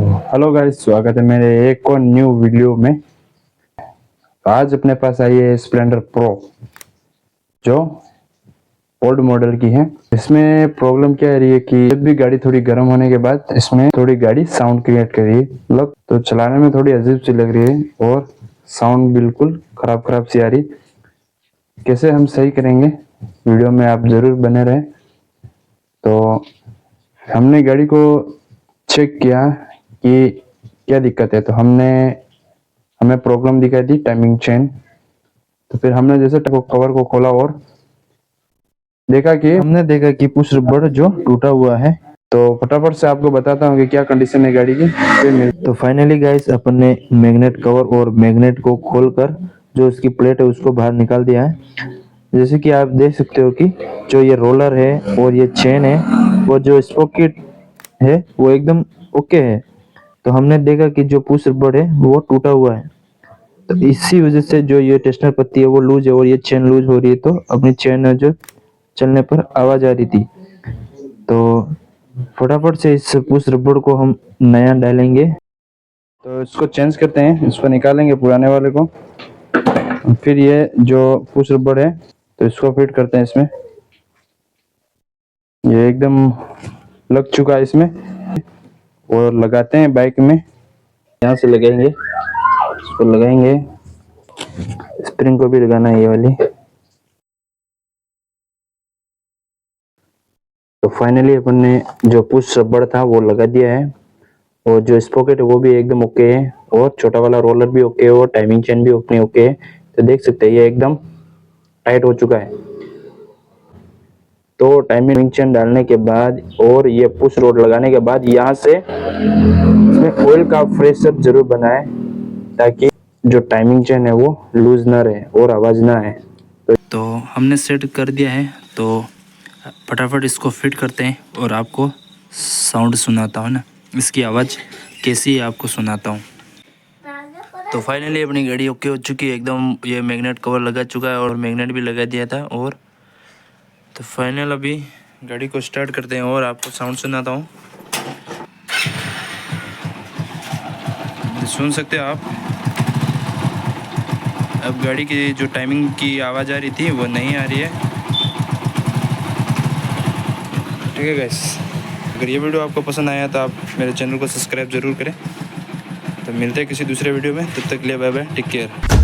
Hello guys, स्वागत है मेरे एक और न्यू वीडियो में। आज अपने पास आई है स्प्लेंडर प्रो, जो ओल्ड मॉडल की है। इसमें प्रॉब्लम क्या आ रही है कि जब भी गाड़ी थोड़ी गर्म होने के बाद इसमें थोड़ी गाड़ी साउंड क्रिएट कर रही है, मतलब तो चलाने में थोड़ी अजीब सी लग रही है और साउंड बिल्कुल खराब सी आ रही। कैसे हम सही करेंगे, वीडियो में आप जरूर बने रहें। तो हमने गाड़ी को चेक किया कि क्या दिक्कत है, तो हमें प्रॉब्लम दिखाई दी टाइमिंग चेन। तो फिर हमने जैसे कवर को खोला और देखा कि पुश रबर जो टूटा हुआ है। तो फटाफट से आपको बताता हूँ कि क्या कंडीशन है गाड़ी की। तो फाइनली गाइस, अपन ने मैग्नेट कवर और मैग्नेट को खोलकर जो उसकी प्लेट है उसको बाहर निकाल दिया है। जैसे कि आप देख सकते हो कि जो ये रोलर है और ये चेन है, वो जो स्प्रॉकेट है वो एकदम ओके है। तो हमने देखा कि जो पुश रबर है वो टूटा हुआ है, तो इसी वजह से जो ये टेस्टर पत्ती है वो लूज है और ये चेन लूज हो रही है। तो अपनी चेन जो चलने पर आवाज आ रही थी, तो फटाफट से इस पुश रबर को हम नया डालेंगे। तो इसको चेंज करते हैं, इसको निकालेंगे पुराने वाले को। फिर ये जो पुश रबर है तो इसको फिट करते हैं इसमें। ये एकदम लग चुका है इसमें, और लगाते हैं बाइक में। यहाँ से लगाएंगे, इसको लगाएंगे, स्प्रिंग को भी लगाना है ये वाली। तो फाइनली अपन ने जो पुश रबर था वो लगा दिया है, और जो स्प्रॉकेट है वो भी एकदम ओके है, और छोटा वाला रोलर भी ओके है, और टाइमिंग चेन भी ओके है। तो देख सकते हैं ये एकदम टाइट हो चुका है। तो टाइमिंग चेन डालने के बाद और ये पुश रोड लगाने के बाद यहाँ से इसमें ऑयल का प्रेशर जरूर बनाए, ताकि जो टाइमिंग चेन है वो लूज ना रहे और आवाज ना आए। तो हमने सेट कर दिया है, तो फटाफट इसको फिट करते हैं और आपको साउंड सुनाता हूँ ना, इसकी आवाज़ कैसी है आपको सुनाता हूँ। तो फाइनली अपनी गाड़ी ओके हो चुकी है एकदम। ये मैग्नेट कवर लगा चुका है और मैग्नेट भी लगा दिया था। और तो फाइनल अभी गाड़ी को स्टार्ट करते हैं और आपको साउंड सुनाता हूँ, सुन सकते हो आप। अब गाड़ी की जो टाइमिंग की आवाज़ आ रही थी वो नहीं आ रही है। ठीक है गाइस, अगर ये वीडियो आपको पसंद आया तो आप मेरे चैनल को सब्सक्राइब ज़रूर करें। तो मिलते हैं किसी दूसरे वीडियो में, तब तक के लिए बाय बाय, टेक केयर।